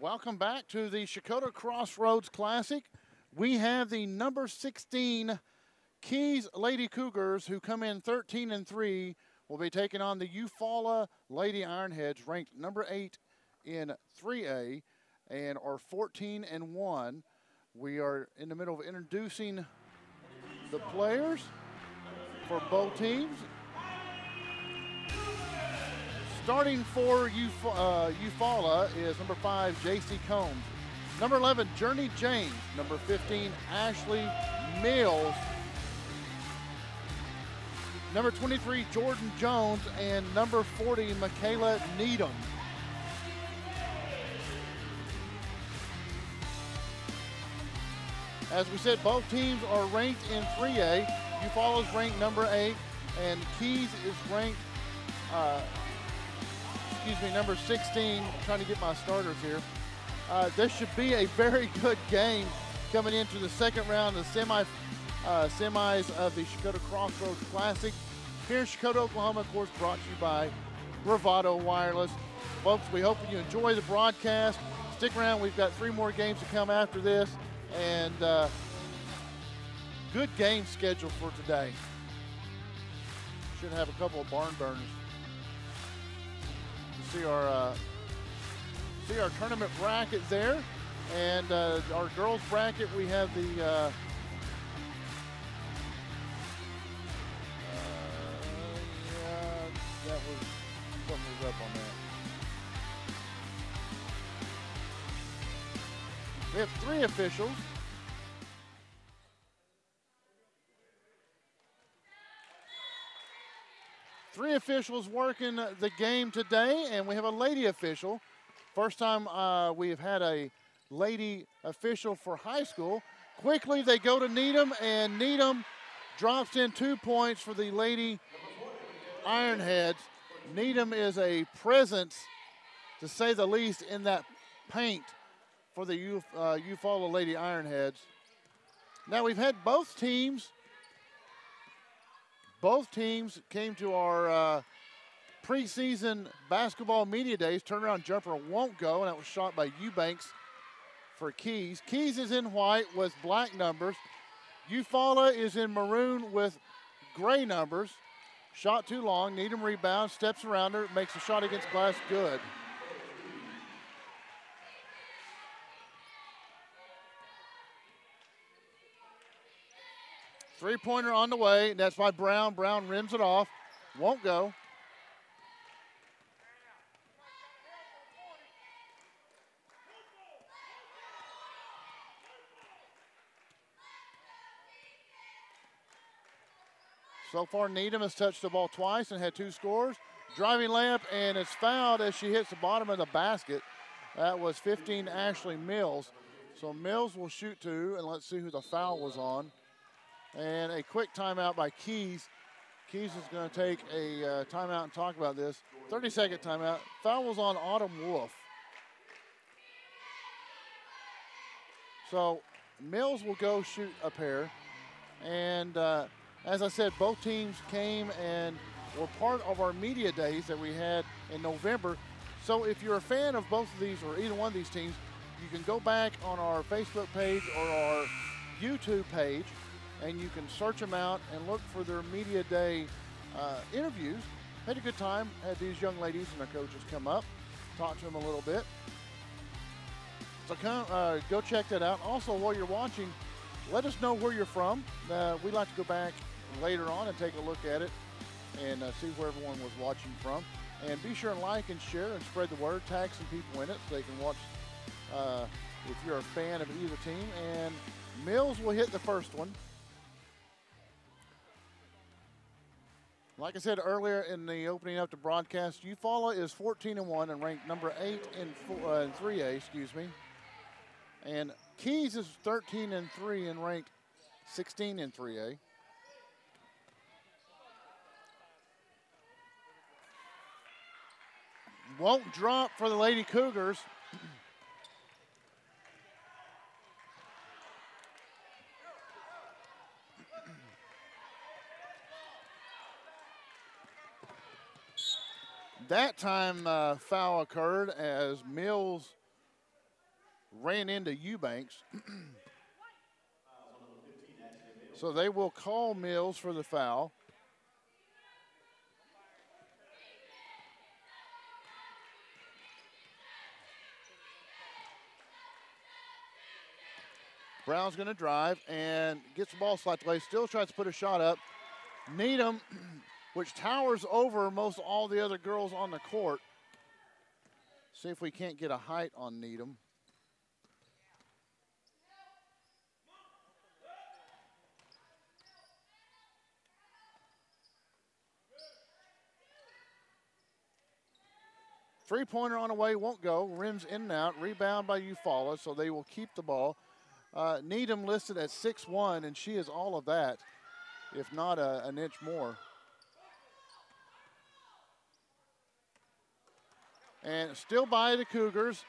Welcome back to the Checotah Crossroads Classic. We have the number 16 Keys Lady Cougars, who come in 13-3, will be taking on the EUFAULA Lady Ironheads, ranked number 8 in 3A and are 14-1. We are in the middle of introducing the players for both teams. Starting for EUFAULA is number 5, J.C. Combs. Number 11, Journey James. Number 15, Ashley Mills. Number 23, Jordan Jones. And number 40, Michaela Needham. As we said, both teams are ranked in 3A. EUFAULA is ranked number 8, and Keys is ranked number 16. I'm trying to get my starters here. This should be a very good game coming into the second round of the semis of the Checotah Crossroads Classic. Here in Checotah, Oklahoma, of course, brought to you by Bravado Wireless. Folks, we hope you enjoy the broadcast. Stick around. We've got 3 more games to come after this, and good game schedule for today. Should have a couple of barn burners. See our tournament bracket there, and our girls bracket, we have the yeah, that was something was up on that. We have 3 officials. Three officials working the game today, and we have a lady official. First time we've had a lady official for high school. Quickly, they go to Needham, and Needham drops in 2 points for the Lady Ironheads. Needham is a presence, to say the least, in that paint for the EUFAULA Lady Ironheads. Now, we've had both teams came to our preseason basketball media days. Turnaround jumper won't go, and that was shot by Eubanks for Keys. Keys is in white with black numbers. EUFAULA is in maroon with gray numbers. Shot too long. Needham rebounds, steps around her, makes a shot against glass, good. Three-pointer on the way. That's by Brown. Brown rims it off. Won't go. So far, Needham has touched the ball twice and had 2 scores. Driving layup, and it's fouled as she hits the bottom of the basket. That was 15, Ashley Mills. So Mills will shoot 2, and let's see who the foul was on. And a quick timeout by Keys. Keys is going to take a timeout and talk about this. 30-second timeout. Foul was on Autumn Wolf. So Mills will go shoot a pair. And as I said, both teams came and were part of our media days that we had in November. So if you're a fan of both of these or either one of these teams, you can go back on our Facebook page or our YouTube page, and you can search them out and look for their media day interviews. Had a good time. Had these young ladies and their coaches come up, talk to them a little bit. So go check that out. Also, while you're watching, let us know where you're from. We'd like to go back later on and take a look at it and see where everyone was watching from. And be sure and like and share and spread the word. Tag some people in it so they can watch if you're a fan of either team. And Mills will hit the first one. Like I said earlier in the opening up the broadcast, EUFAULA is 14-1 and ranked number 8 in 3A, And Keys is 13-3 and ranked 16 in 3A. Won't drop for the Lady Cougars. That time foul occurred as Mills ran into Eubanks. So they will call Mills for the foul. Brown's going to drive and gets the ball slapped away. Still tries to put a shot up. Needham, which towers over most all the other girls on the court. See if we can't get a height on Needham. Three-pointer on the way, won't go. Rims in and out. Rebound by EUFAULA, so they will keep the ball. Needham listed at 6'1", and she is all of that, if not an inch more. And still by the Cougars.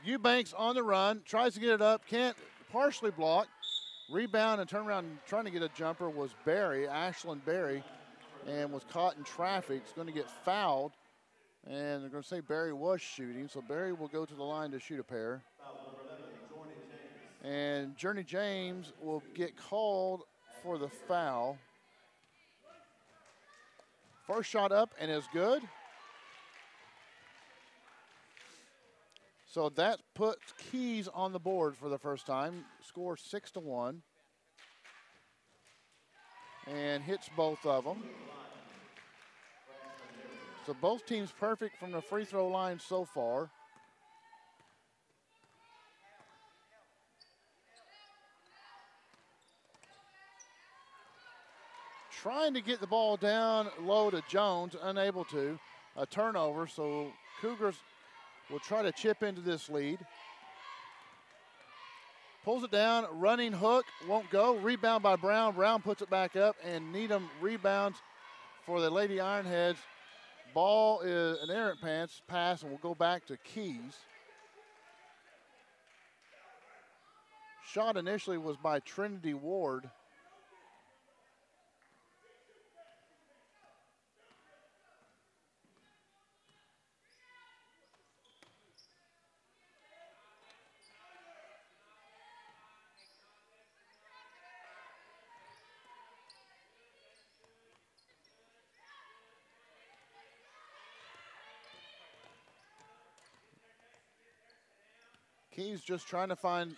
Eubanks on the run, tries to get it up, can't, partially blocked. Rebound and turn around trying to get a jumper was Berry, Ashlyn Berry, and was caught in traffic. It's going to get fouled. And they're going to say Berry was shooting, so Berry will go to the line to shoot a pair. And Journey James will get called for the foul. First shot up and is good. So that puts Keys on the board for the first time. Score 6-1. And hits both of them. So both teams perfect from the free throw line so far. Trying to get the ball down low to Jones, unable to. A turnover, so Cougars will try to chip into this lead. Pulls it down, running hook, won't go. Rebound by Brown. Brown puts it back up, and Needham rebounds for the Lady Ironheads. Ball is an errant pass, and will go back to Keys. Shot initially was by Trinity Ward. Keys just trying to find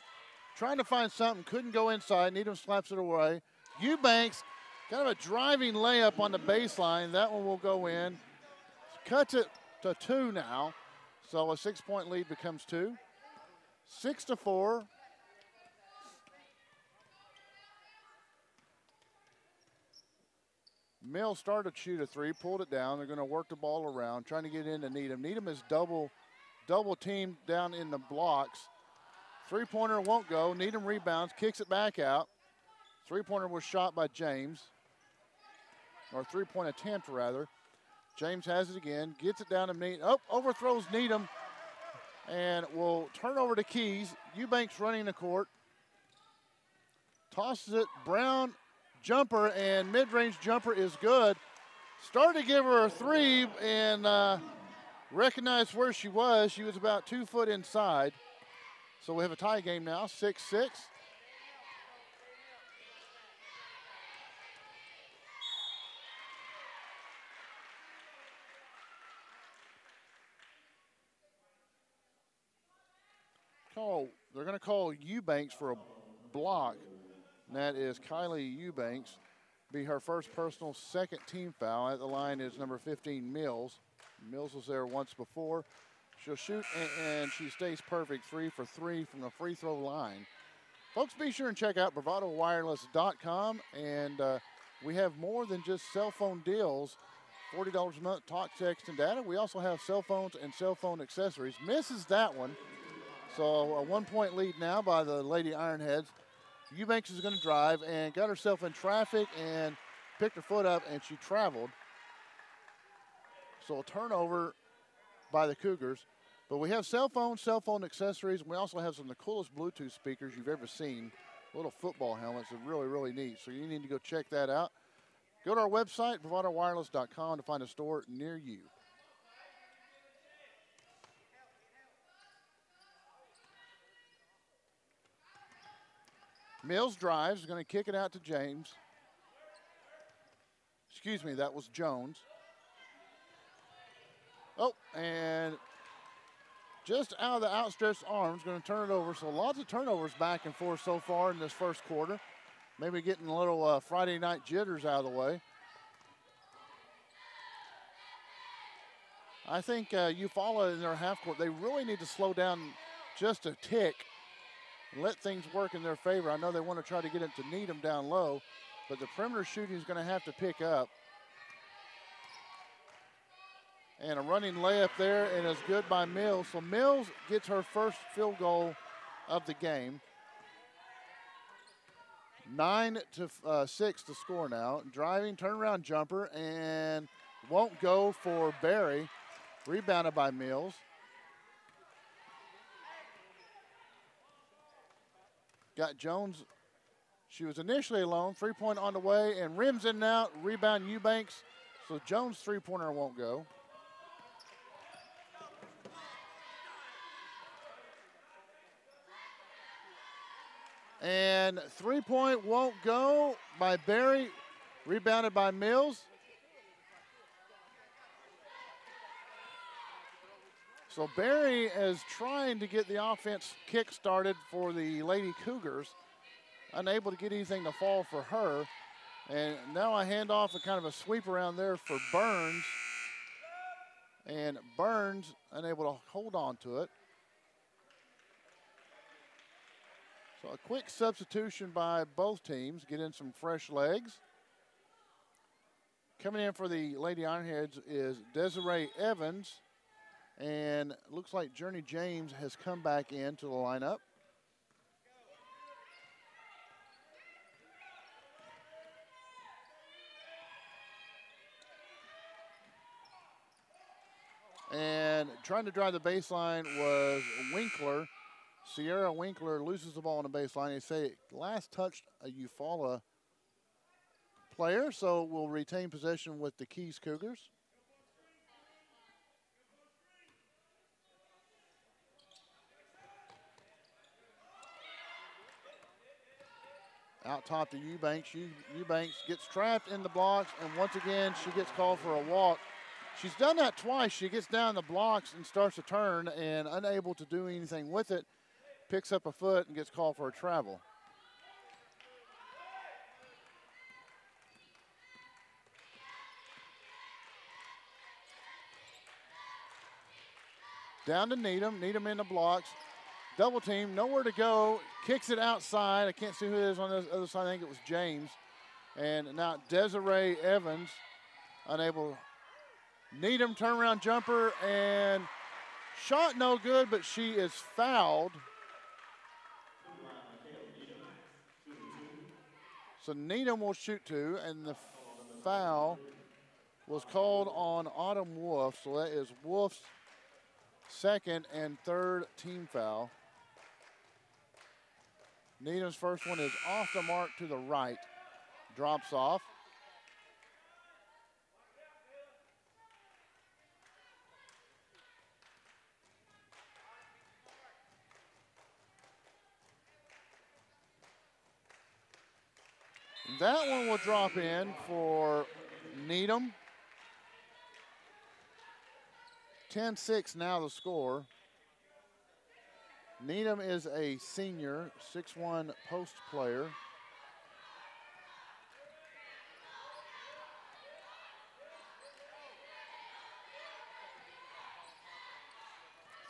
something. Couldn't go inside. Needham slaps it away. Eubanks, kind of a driving layup on the baseline. That one will go in. Cuts it to 2 now. So a 6-point lead becomes 2. 6-4. Mills started to shoot a 3, pulled it down. They're going to work the ball around, trying to get into Needham. Needham is double teamed down in the blocks. Three-pointer won't go. Needham rebounds, kicks it back out. Three-pointer was shot by James, or three-point attempt, rather. James has it again, gets it down to Needham. Oh, overthrows Needham, and will turn over to Keys. Eubanks running the court. Tosses it. Brown, jumper, and mid-range jumper is good. Started to give her a 3, and recognized where she was. She was about 2 foot inside. So we have a tie game now, 6-6. They're going to call Eubanks for a block. And that is Kylie Eubanks. Be her first personal, second team foul. At the line is number 15, Mills. Mills was there once before. She'll shoot, and she stays perfect, 3 for 3 from the free throw line. Folks, be sure and check out BravadoWireless.com, and we have more than just cell phone deals. $40 a month, talk, text, and data. We also have cell phones and cell phone accessories. Misses that one. So a 1-point lead now by the Lady Ironheads. Eubanks is going to drive and got herself in traffic and picked her foot up, and she traveled. So a turnover by the Cougars. But we have cell phone accessories, and we also have some of the coolest Bluetooth speakers you've ever seen. Little football helmets are really, really neat. So you need to go check that out. Go to our website, BravadoWireless.com, to find a store near you. Mills drives, going to kick it out to James. Excuse me, that was Jones. Oh, and just out of the outstretched arms, going to turn it over. So lots of turnovers back and forth so far in this first quarter. Maybe getting a little Friday night jitters out of the way. I think EUFAULA in their half court, they really need to slow down just a tick and let things work in their favor. I know they want to try to get it to Needham down low, but the perimeter shooting is going to have to pick up. And a running layup there, and it's good by Mills. So Mills gets her first field goal of the game. 9-6 to score now. Driving, turnaround jumper, and won't go for Barry. Rebounded by Mills. Got Jones. She was initially alone. 3-point on the way, and rims in and out. Rebound Eubanks. So Jones' three-pointer won't go. And 3-point won't go by Barry. Rebounded by Mills. So Barry is trying to get the offense kick-started for the Lady Cougars. Unable to get anything to fall for her. And now I hand off a kind of a sweep around there for Burns. And Burns unable to hold on to it. So a quick substitution by both teams, get in some fresh legs. Coming in for the Lady Ironheads is Desiree Evans, and looks like Journey James has come back into the lineup. And trying to drive the baseline was Winkler. Sierra Winkler loses the ball on the baseline. They say it last touched a EUFAULA player, so we'll retain possession with the Keys Cougars. Out top to Eubanks. Eubanks gets trapped in the blocks, and once again she gets called for a walk. She's done that twice. She gets down the blocks and starts to turn, and unable to do anything with it, picks up a foot and gets called for a travel. Down to Needham. Needham in the blocks. Double team, nowhere to go. Kicks it outside. I can't see who it is on the other side. I think it was James. And now Desiree Evans unable. Needham turnaround jumper and shot no good, but she is fouled. So Needham will shoot two, and the foul was called on Autumn Wolf. So that is Wolf's second and third team foul. Needham's first one is off the mark to the right. Drops off. That one will drop in for Needham. 10-6 now the score. Needham is a senior, 6'1" post player.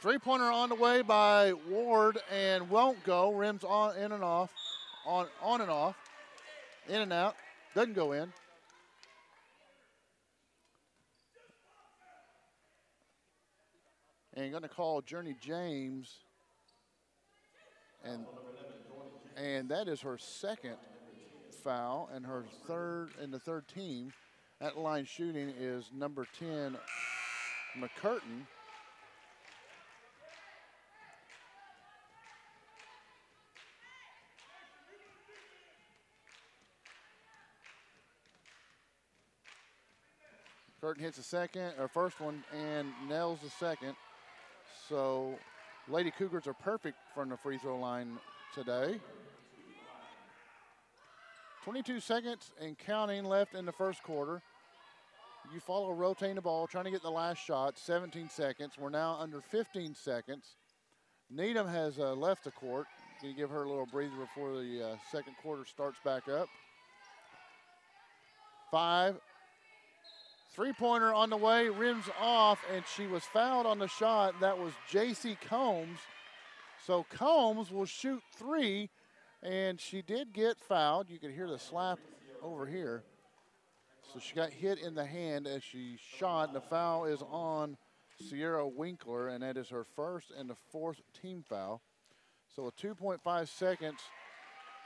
Three-pointer on the way by Ward and won't go. Rims on in and off, on and off, in and out. Doesn't go in. And going to call Journey James, and that is her second foul and her third in the third team. That line shooting is number 10, McCurtain. Curtin hits the second, or first one, and nails the second. So Lady Cougars are perfect from the free throw line today. 22 seconds and counting left in the first quarter. EUFAULA rotating the ball, trying to get the last shot, 17 seconds. We're now under 15 seconds. Needham has left the court. Going to give her a little breather before the second quarter starts back up. 5. Three-pointer on the way, rims off, and she was fouled on the shot. That was J.C. Combs. So Combs will shoot 3, and she did get fouled. You can hear the slap over here. So she got hit in the hand as she shot, and the foul is on Sierra Winkler, and that is her first and the 4th team foul. So with 2.5 seconds,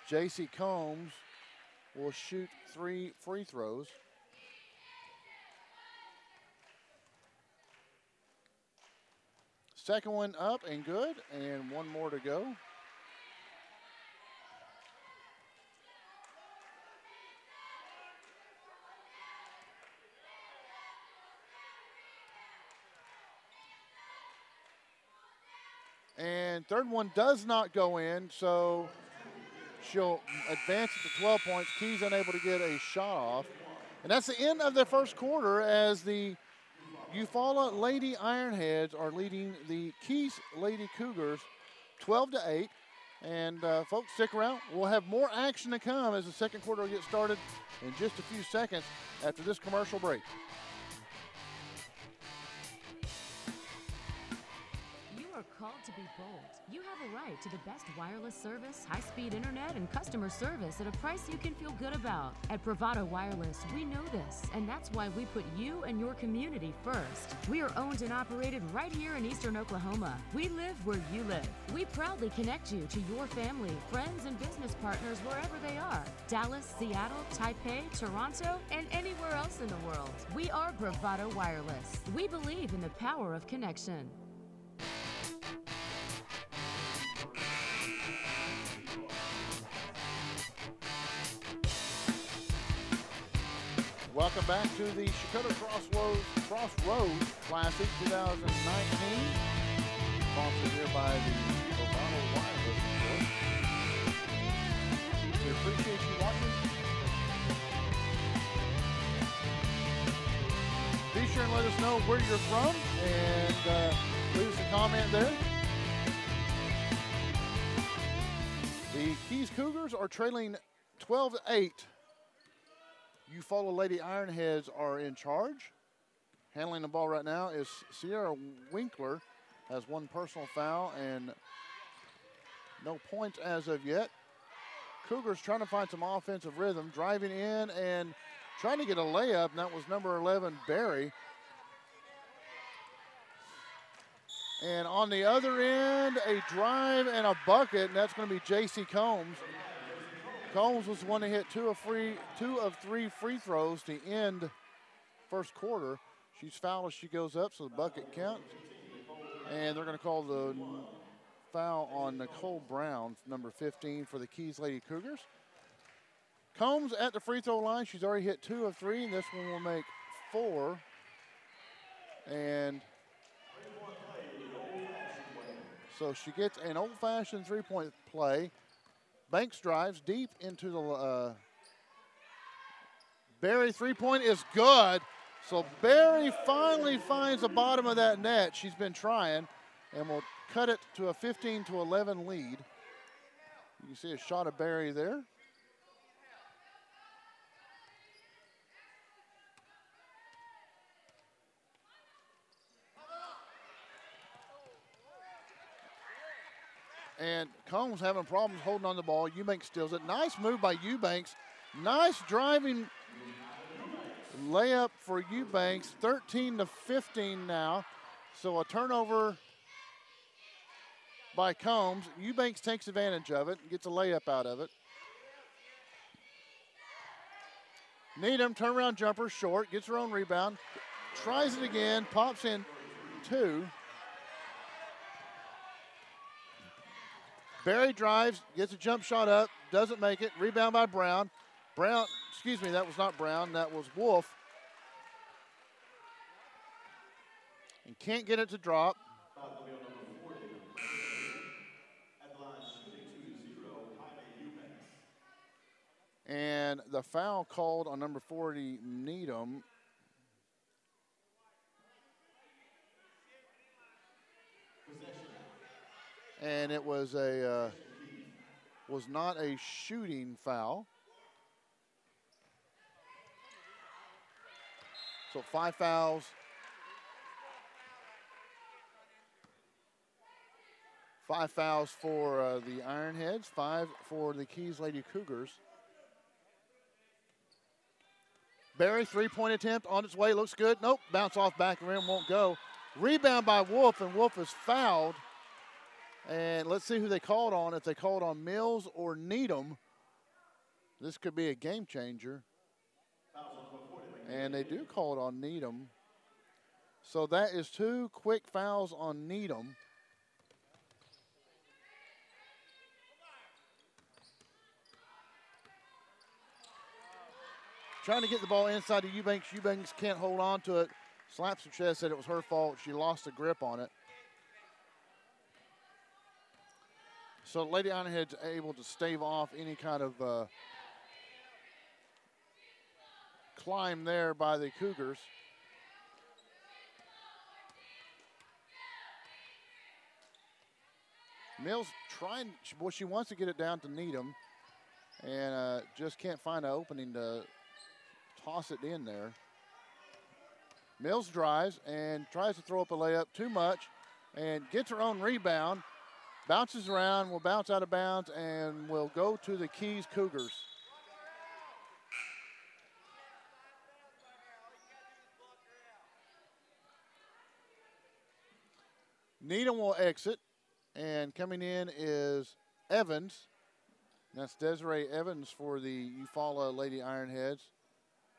J.C. Combs will shoot 3 free throws. Second one up and good, and one more to go. And third one does not go in, so she'll advance it to 12 points. Keys unable to get a shot off. And that's the end of the first quarter as the EUFAULA Lady Ironheads are leading the Keys Lady Cougars 12-8. And folks, stick around. We'll have more action to come as the second quarter will get started in just a few seconds after this commercial break. You are called to be bold. You have a right to the best wireless service, high-speed internet, and customer service at a price you can feel good about. At Bravado Wireless, we know this, and that's why we put you and your community first. We are owned and operated right here in Eastern Oklahoma. We live where you live. We proudly connect you to your family, friends, and business partners wherever they are. Dallas, Seattle, Taipei, Toronto, and anywhere else in the world. We are Bravado Wireless. We believe in the power of connection. Welcome back to the Checotah Crossroads Classic 2019. Sponsored here by the Bravado Wireless. We appreciate you watching. Be sure and let us know where you're from and leave us a comment there. The Keys Cougars are trailing 12-8. EUFAULA Lady Ironheads are in charge. Handling the ball right now is Sierra Winkler. Has one personal foul and no points as of yet. Cougars trying to find some offensive rhythm, driving in and trying to get a layup, and that was number 11, Barry. And on the other end, a drive and a bucket, and that's going to be J.C. Combs. Combs was the one to hit two of 3 free throws to end first quarter. She's fouled as she goes up, so the bucket counts. And they're going to call the foul on Nicole Brown, number 15, for the Keys Lady Cougars. Combs at the free throw line. She's already hit 2 of 3, and this one will make 4. And so she gets an old-fashioned three-point play. Banks drives deep into the Barry three-point is good. So Barry finally finds the bottom of that net. She's been trying and will cut it to a 15-11 lead. You can see a shot of Barry there. And Combs having problems holding on the ball. Eubanks steals it. Nice move by Eubanks. Nice driving layup for Eubanks. 13-15 now. So a turnover by Combs. Eubanks takes advantage of it and gets a layup out of it. Needham, turnaround jumper, short, gets her own rebound. Tries it again, pops in 2. Barry drives, gets a jump shot up, doesn't make it. Rebound by Brown. Brown, excuse me, that was not Brown, that was Wolf. And can't get it to drop. And the foul called on number 40, Needham. And it was not a shooting foul. So 5 fouls. 5 fouls for the Ironheads, 5 for the Keys Lady Cougars. Barry, 3-point attempt on its way, looks good. Nope, bounce off back rim, won't go. Rebound by Wolf, and Wolf is fouled. And let's see who they called on. If they called on Mills or Needham, this could be a game changer. And they do call it on Needham. So that is 2 quick fouls on Needham. Trying to get the ball inside to Eubanks. Eubanks can't hold on to it. Slaps her chest, said it was her fault. She lost the grip on it. So Lady Ironhead's able to stave off any kind of climb there by the Cougars. Mills trying, well, she wants to get it down to Needham and just can't find an opening to toss it in there. Mills drives and tries to throw up a layup too much and gets her own rebound. Bounces around, will bounce out of bounds, and will go to the Keys Cougars. Needham will exit, and coming in is Evans. That's Desiree Evans for the Eufaula Lady Ironheads.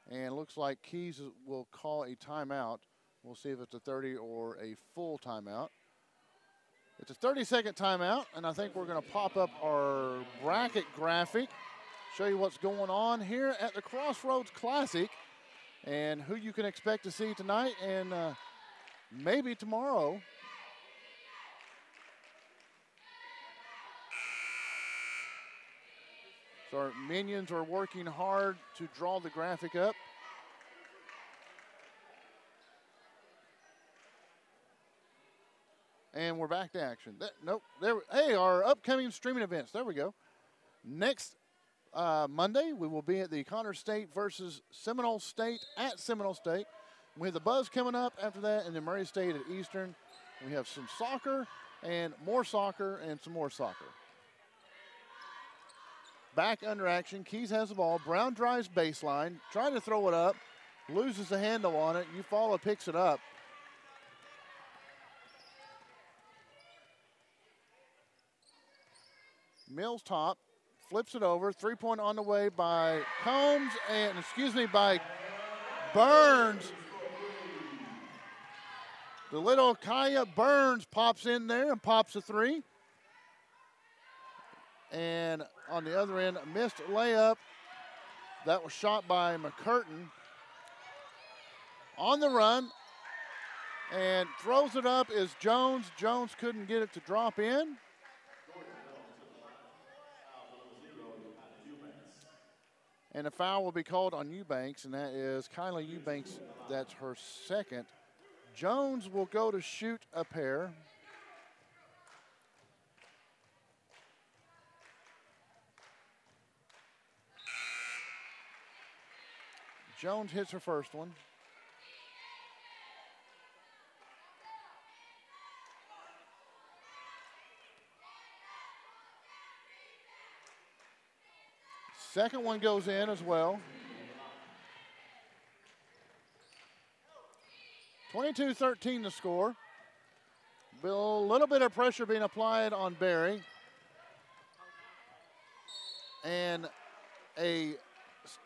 And looks like Keys will call a timeout. We'll see if it's a 30 or a full timeout. It's a 30-second timeout, and I think we're going to pop up our bracket graphic, show you what's going on here at the Crossroads Classic and who you can expect to see tonight and maybe tomorrow. So our minions are working hard to draw the graphic up. And we're back to action. Nope. Hey, our upcoming streaming events. There we go. Next Monday, we will be at the Connor State versus Seminole State at Seminole State. We have the Buzz coming up after that, and then Murray State at Eastern. We have some soccer and some more soccer. Back under action. Keys has the ball. Brown drives baseline, trying to throw it up, loses the handle on it. Eufaula picks it up. Mills top, flips it over. 3-point on the way by Combs by Burns. The little Kaya Burns pops in there and pops a 3. And on the other end, a missed layup. That was shot by McCurtain. On the run and throws it up is Jones. Jones couldn't get it to drop in. And a foul will be called on Eubanks, and that is Kyla Eubanks. That's her second. Jones will go to shoot a pair. Jones hits her first one. Second one goes in as well. 22-13 the score. A little bit of pressure being applied on Barry. And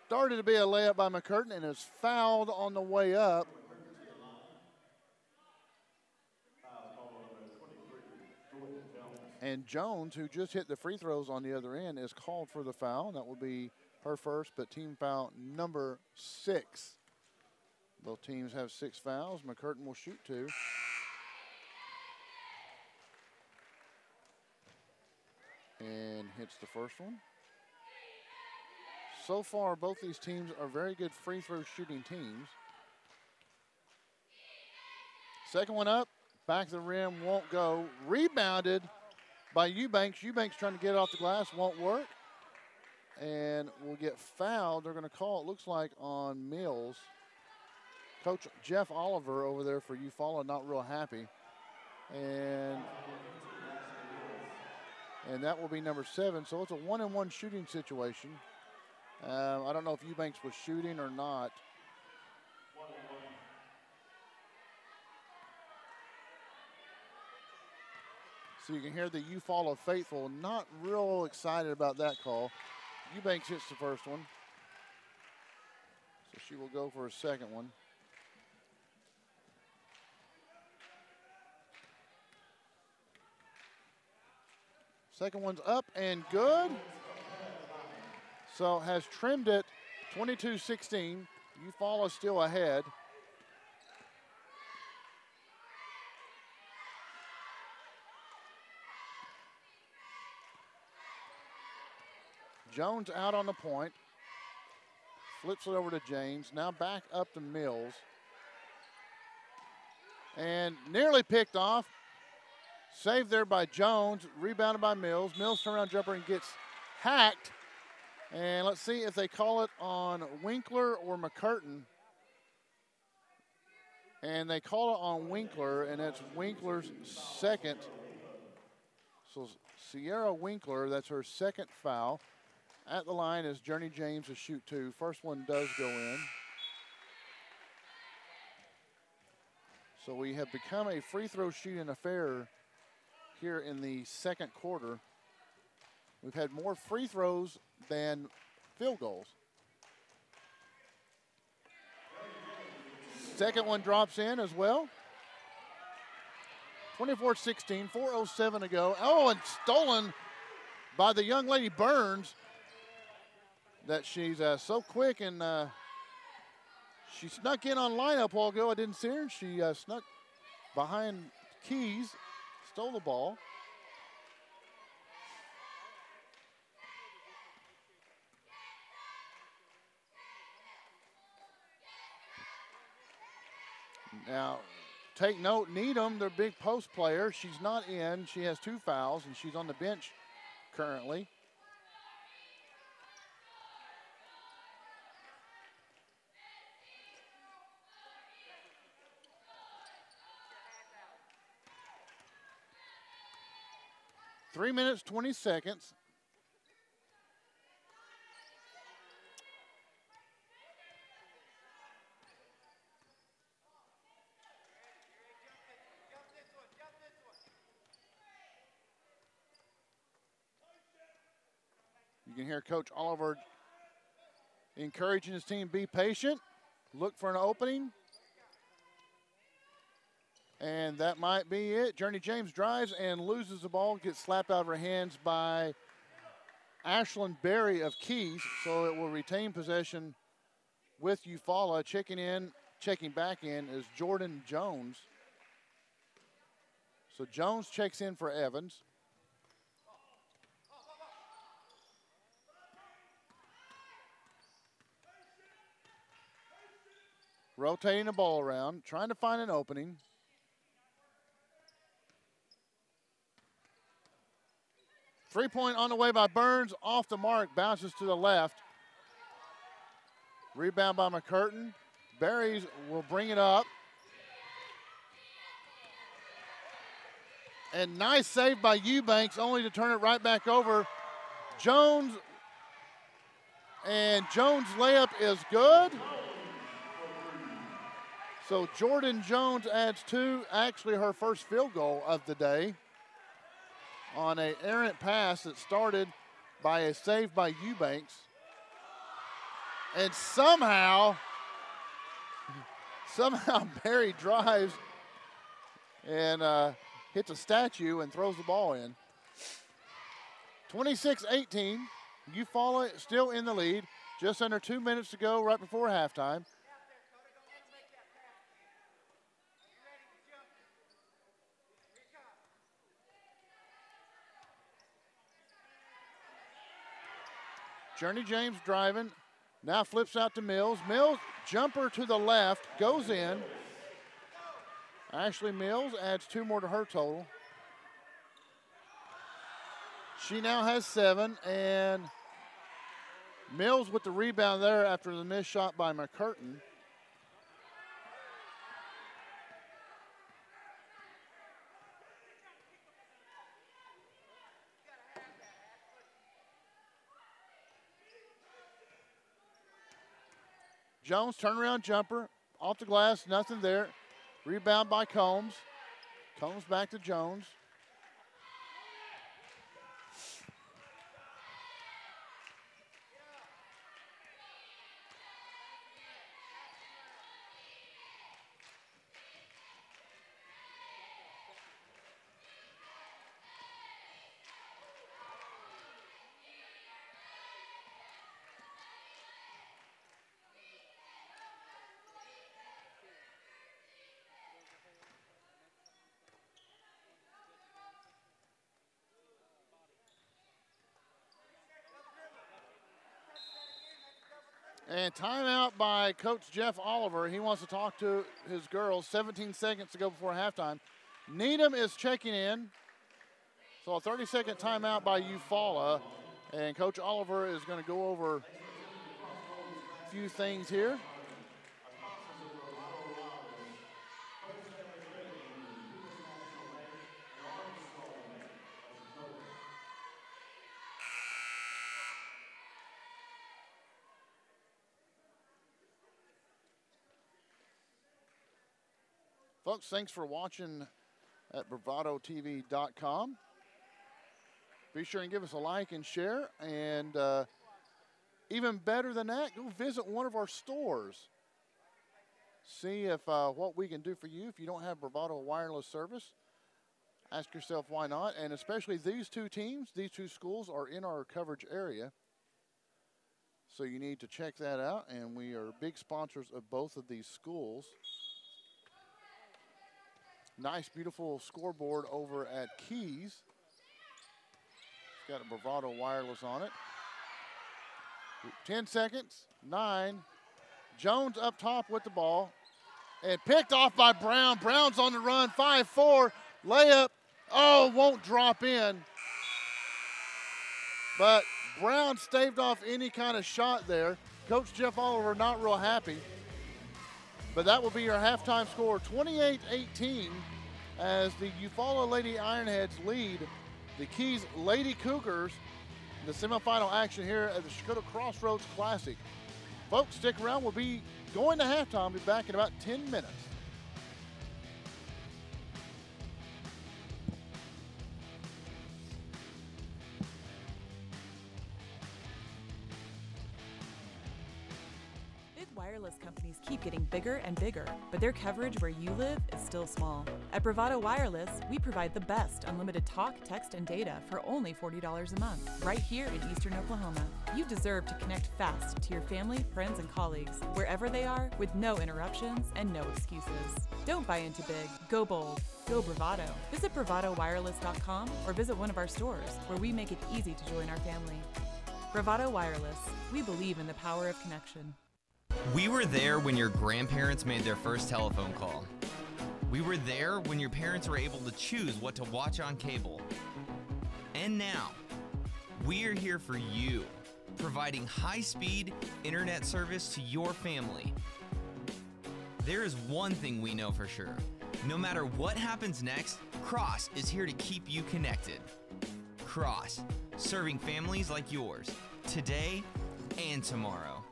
started to be a layup by McCurtain and is fouled on the way up. And Jones, who just hit the free throws on the other end, is called for the foul. That will be her first, but team foul number 6. Both teams have 6 fouls. McCurtain will shoot 2. And hits the first one. so far, both these teams are very good free throw shooting teams. Second one up, back of the rim, won't go. Rebounded by Eubanks. Eubanks trying to get it off the glass, won't work. And will get fouled. They're going to call, it looks like, on Mills. Coach Jeff Oliver over there for EUFAULA, not real happy. And that will be number 7. So it's a 1-on-1 shooting situation. I don't know if Eubanks was shooting or not. So you can hear the EUFAULA faithful not real excited about that call. Eubanks hits the first one. So she will go for a second one. Second one's up and good. So has trimmed it 22-16. EUFAULA still ahead. Jones out on the point. Flips it over to James. Now back up to Mills. And nearly picked off. Saved there by Jones. Rebounded by Mills. Mills turnaround jumper and gets hacked. And let's see if they call it on Winkler or McCurtain. And they call it on Winkler, and it's Winkler's second. So Sierra Winkler, that's her second foul. At the line is Journey James to shoot 2. First one does go in. So we have become a free throw shooting affair here in the second quarter. We've had more free throws than field goals. Second one drops in as well. 24-16, 4:07 to go. Oh, and stolen by the young lady Burns. That she's so quick, and she snuck in on lineup while ago. I didn't see her. She snuck behind Keys, stole the ball. Now, take note, Needham, their big post player, she's not in. She has 2 fouls, and she's on the bench currently. Three minutes, 20 seconds. You can hear Coach Oliver encouraging his team, be patient, look for an opening. And that might be it. Journey James drives and loses the ball, gets slapped out of her hands by Ashlyn Berry of Keys. So it will retain possession with EUFAULA. Checking back in is Jordan Jones. So Jones checks in for Evans. Rotating the ball around, trying to find an opening. Three-point on the way by Burns, off the mark, bounces to the left. Rebound by McCurtain. Berries will bring it up. And nice save by Eubanks, only to turn it right back over. Jones, and Jones' layup is good. So Jordan Jones adds 2, actually her first field goal of the day, on an errant pass that started by a save by Eubanks. And somehow Barry drives and hits a statue and throws the ball in. 26-18, EUFAULA still in the lead. Just under 2 minutes to go right before halftime. Journey James driving. Now flips out to Mills. Mills, jumper to the left, goes in. Ashley Mills adds 2 more to her total. She now has 7, and Mills with the rebound there after the missed shot by McCurtain. Jones, turnaround jumper, off the glass, nothing there. Rebound by Combs. Combs back to Jones. And timeout by Coach Jeff Oliver. He wants to talk to his girls. 17 seconds to go before halftime. Needham is checking in. So a 30-second timeout by EUFAULA. And Coach Oliver is going to go over a few things here. Folks, thanks for watching at BravadoTV.com. Be sure and give us a like and share. And even better than that, go visit one of our stores. See if what we can do for you. If you don't have Bravado Wireless service, ask yourself why not. And especially these 2 teams, these 2 schools are in our coverage area. So you need to check that out. And we are big sponsors of both of these schools. Nice, beautiful scoreboard over at Keys. It's got a Bravado Wireless on it. 10 seconds, 9. Jones up top with the ball. And picked off by Brown. Brown's on the run, 5-4. Layup, oh, won't drop in. But Brown staved off any kind of shot there. Coach Jeff Oliver not real happy. But that will be your halftime score, 28-18, as the EUFAULA Lady Ironheads lead the Keys Lady Cougars in the semifinal action here at the Checotah Crossroads Classic. Folks, stick around. We'll be going to halftime. We'll be back in about 10 minutes. Wireless companies keep getting bigger and bigger, but their coverage where you live is still small. At Bravado Wireless, we provide the best unlimited talk, text, and data for only $40 a month, right here in Eastern Oklahoma. You deserve to connect fast to your family, friends, and colleagues, wherever they are, with no interruptions and no excuses. Don't buy into big. Go bold. Go Bravado. Visit BravadoWireless.com or visit one of our stores, where we make it easy to join our family. Bravado Wireless. We believe in the power of connection. We were there when your grandparents made their first telephone call. We were there when your parents were able to choose what to watch on cable. And now, we are here for you, providing high-speed internet service to your family. There is one thing we know for sure. No matter what happens next, Cross is here to keep you connected. Cross, serving families like yours, today and tomorrow.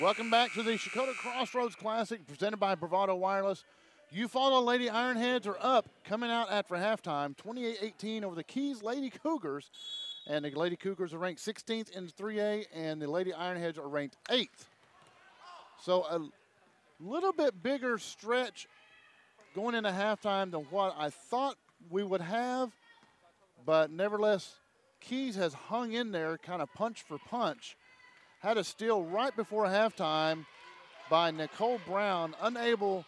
Welcome back to the Checotah Crossroads Classic presented by Bravado Wireless. EUFAULA Lady Ironheads are up, coming out after halftime, 28-18 over the Keys Lady Cougars. And the Lady Cougars are ranked 16th in 3A, and the Lady Ironheads are ranked 8th. So a little bit bigger stretch going into halftime than what I thought we would have. But nevertheless, Keys has hung in there kind of punch for punch. Had a steal right before halftime by Nicole Brown, unable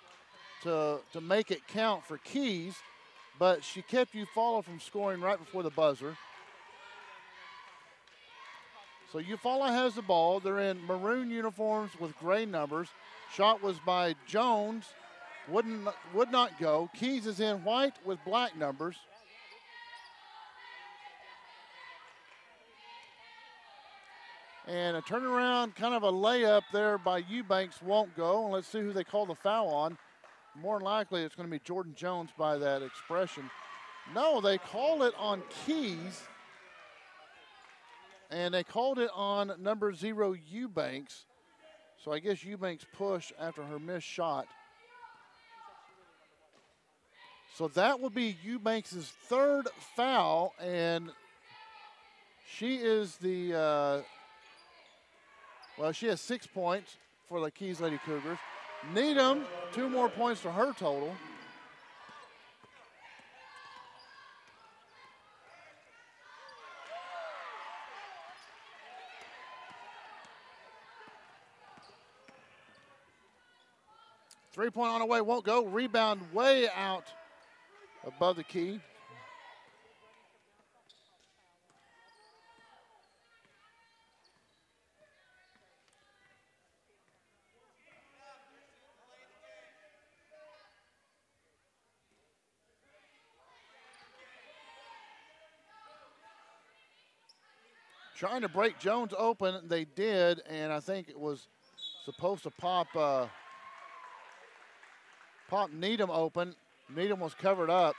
to make it count for Keys, but she kept EUFAULA from scoring right before the buzzer. So EUFAULA has the ball. They're in maroon uniforms with gray numbers. Shot was by Jones, would not go. Keys is in white with black numbers. And a turnaround, kind of a layup there by Eubanks won't go. And let's see who they call the foul on. More than likely, it's going to be Jordan Jones by that expression. No, they call it on Keys. And they called it on number 0, Eubanks. So I guess Eubanks pushed after her missed shot. So that will be Eubanks' third foul. And she is the... well, she has 6 points for the Keys Lady Cougars. Needham, 2 more points to her total. Three-point on the way, won't go. Rebound way out above the key. Trying to break Jones open, they did, and I think it was supposed to pop Needham open. Needham was covered up.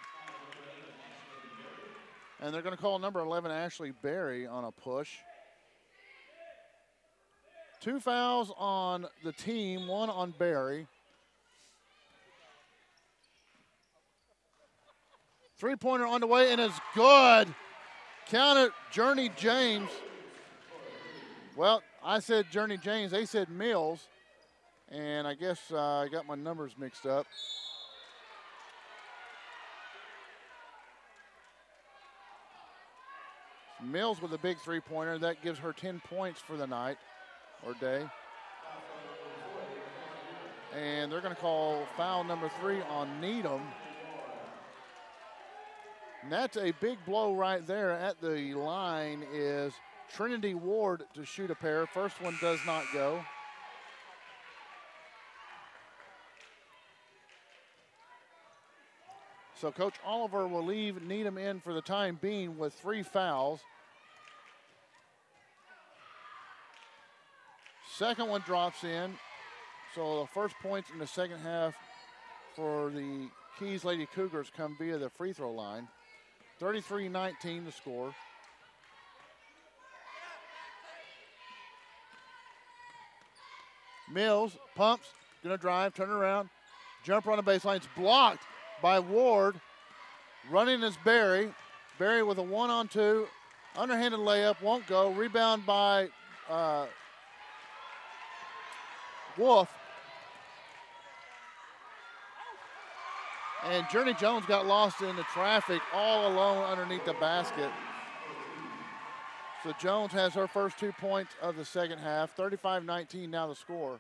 And they're going to call number 11, Ashley Berry, on a push. 2 fouls on the team, 1 on Berry. Three-pointer on the way, and it's good. Count it, Journey James. Well, I said Journey James. They said Mills. And I guess I got my numbers mixed up. Mills with a big three-pointer. That gives her 10 points for the night or day. And they're going to call foul number 3 on Needham. And that's a big blow right there. At the line is Trinity Ward to shoot a pair. First one does not go. So Coach Oliver will leave Needham in for the time being with 3 fouls. Second one drops in. So the first points in the second half for the Keys Lady Cougars come via the free throw line. 33-19 the score. Mills pumps, gonna drive, turn around, jumper on the baseline. It's blocked by Ward. Running is Berry. Berry with a 1-on-2. Underhanded layup, won't go. Rebound by Wolf. And Journey Jones got lost in the traffic all alone underneath the basket. So Jones has her first 2 points of the second half. 35-19 now the score.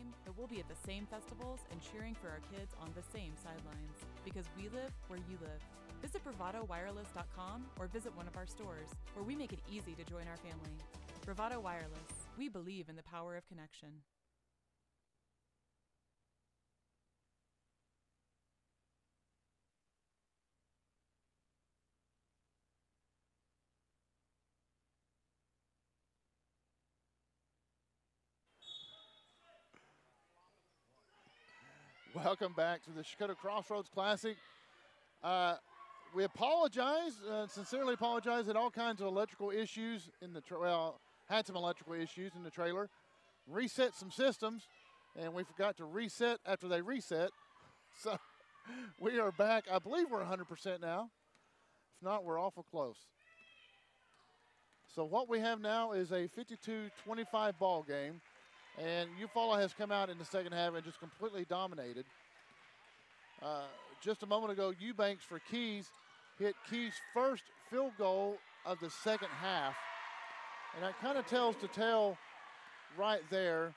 game, but we'll be at the same festivals and cheering for our kids on the same sidelines. Because we live where you live. Visit BravadoWireless.com or visit one of our stores, where we make it easy to join our family. Bravado Wireless. We believe in the power of connection. Welcome back to the Checotah Crossroads Classic. We apologize, sincerely apologize that all kinds of electrical issues in the had some electrical issues in the trailer. Reset some systems, and we forgot to reset after they reset. So we are back. I believe we're 100% now. If not, we're awful close. So what we have now is a 52-25 ball game. And EUFAULA has come out in the second half and just completely dominated. Just a moment ago, Eubanks for Keys hit Keys' first field goal of the second half. And that kind of tells the tale right there.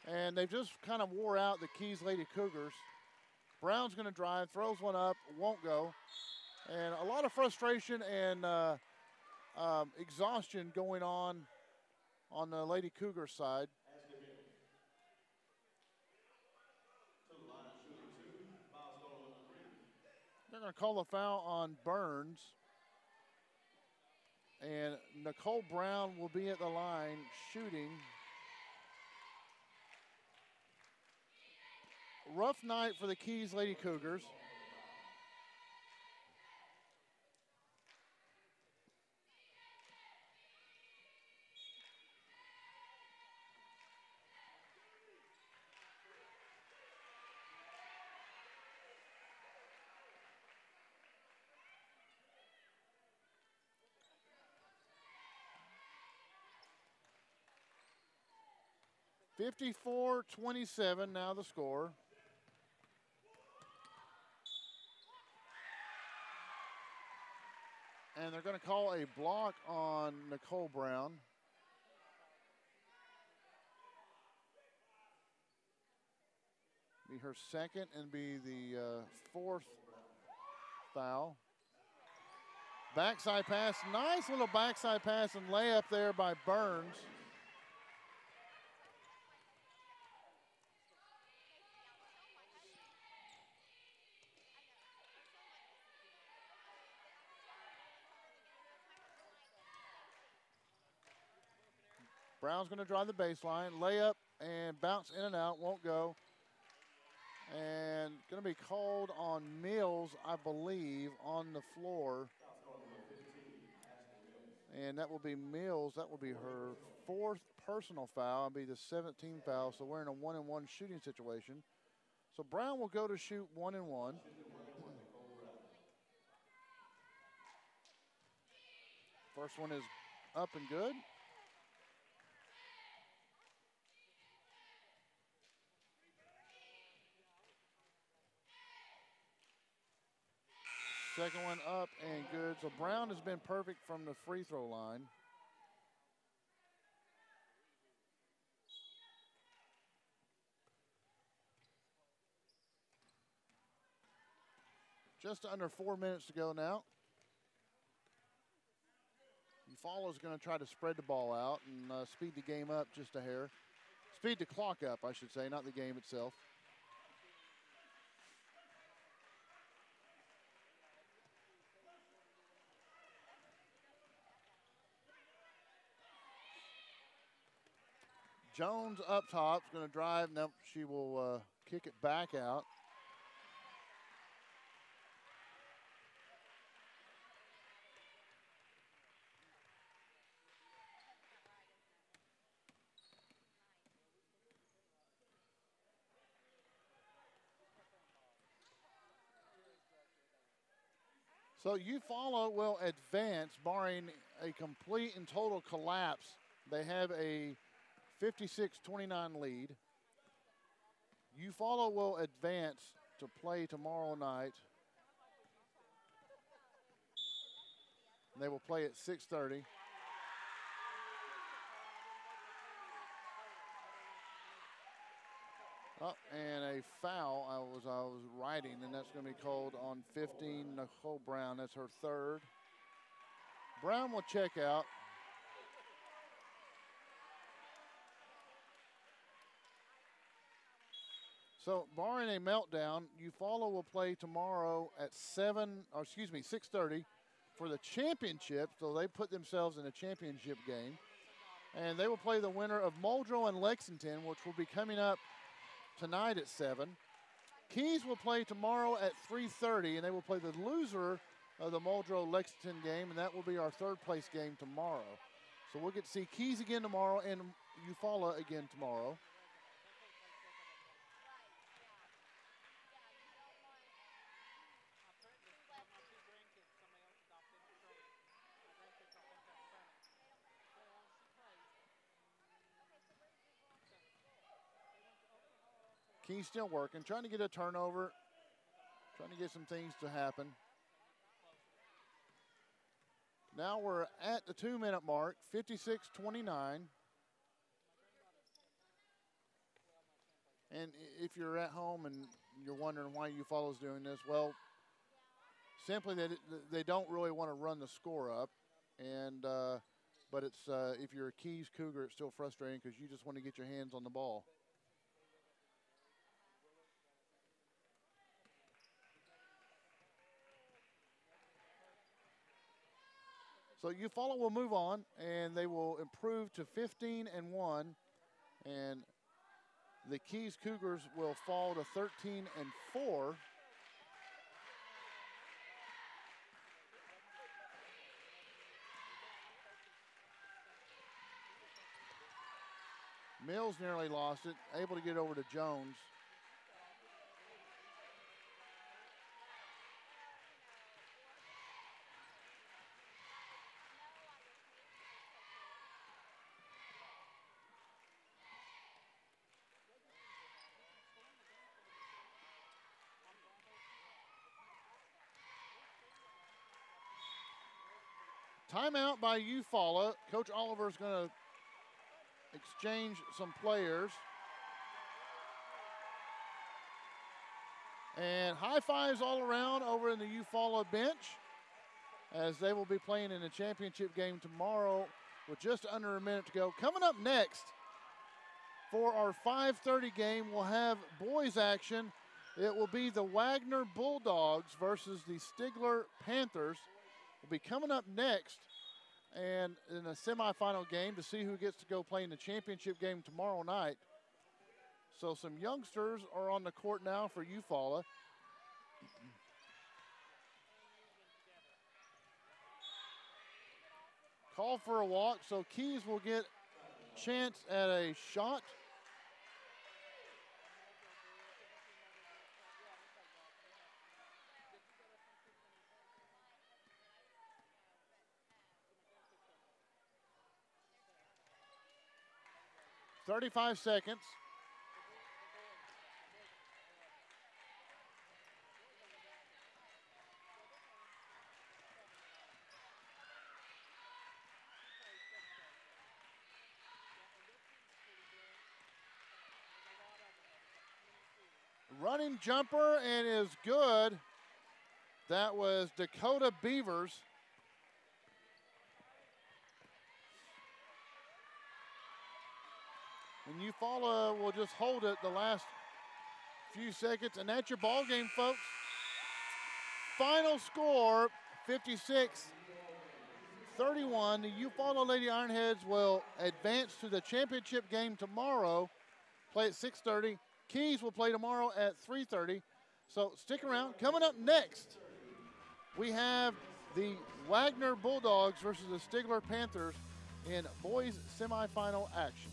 And they've just kind of wore out the Keys Lady Cougars. Brown's going to drive, throws one up, won't go. And a lot of frustration and exhaustion going on the Lady Cougar side. They're going to call a foul on Burns. And Nicole Brown will be at the line shooting. Rough night for the Keys Lady Cougars. (54-27) now the score. And they're going to call a block on Nicole Brown. Be her second and be the fourth foul. Backside pass, nice little backside pass and layup there by Burns. Brown's going to drive the baseline, layup and bounce in and out, won't go. And going to be called on Mills, I believe, on the floor. And that will be Mills. That will be her fourth personal foul and be the 17th foul. So we're in a 1-and-1 shooting situation. So Brown will go to shoot 1-and-1. First one is up and good. Second one up and good. So Brown has been perfect from the free throw line. Just under 4 minutes to go now. EUFAULA is going to try to spread the ball out and speed the game up just a hair. Speed the clock up, I should say, not the game itself. Jones up top is going to drive. Nope, she will kick it back out. So EUFAULA will advance, barring a complete and total collapse. They have a 56-29 lead. EUFAULA will advance to play tomorrow night. They will play at 6:30. . Oh, and a foul. I was writing, and that's going to be called on 15, Nicole Brown. That's her third. Brown will check out. So, barring a meltdown, EUFAULA will play tomorrow at 6:30 for the championship. So they put themselves in a championship game. And they will play the winner of Muldrow and Lexington, which will be coming up tonight at 7. Keys will play tomorrow at 3:30, and they will play the loser of the Muldrow-Lexington game, and that will be our third place game tomorrow. So we'll get to see Keys again tomorrow and EUFAULA again tomorrow. Keys still working, trying to get a turnover, trying to get some things to happen. Now we're at the 2-minute mark, 56-29. And if you're at home and you're wondering why EUFAULA is doing this, well, simply that they don't really want to run the score up. And but it's if you're a Keys Cougar, it's still frustrating because you just want to get your hands on the ball. So EUFAULA will move on, and they will improve to 15-1, and the Keys Cougars will fall to 13-4. Mills nearly lost it, able to get over to Jones. Timeout by EUFAULA. Coach Oliver's going to exchange some players. And high fives all around over in the EUFAULA bench as they will be playing in a championship game tomorrow with just under a minute to go. Coming up next for our 5:30 game, we'll have boys action. It will be the Wagner Bulldogs versus the Stigler Panthers. Will be coming up next, and in a semifinal game to see who gets to go play in the championship game tomorrow night. So some youngsters are on the court now for EUFAULA. Call for a walk, so Keys will get a chance at a shot. .35 seconds. Running jumper and is good. That was Dakota Beavers. And EUFAULA will just hold it the last few seconds. And that's your ball game, folks. Final score, 56-31. The EUFAULA Lady Ironheads will advance to the championship game tomorrow. Play at 6:30. Keys will play tomorrow at 3:30. So stick around. Coming up next, we have the Wagner Bulldogs versus the Stigler Panthers in boys semifinal action.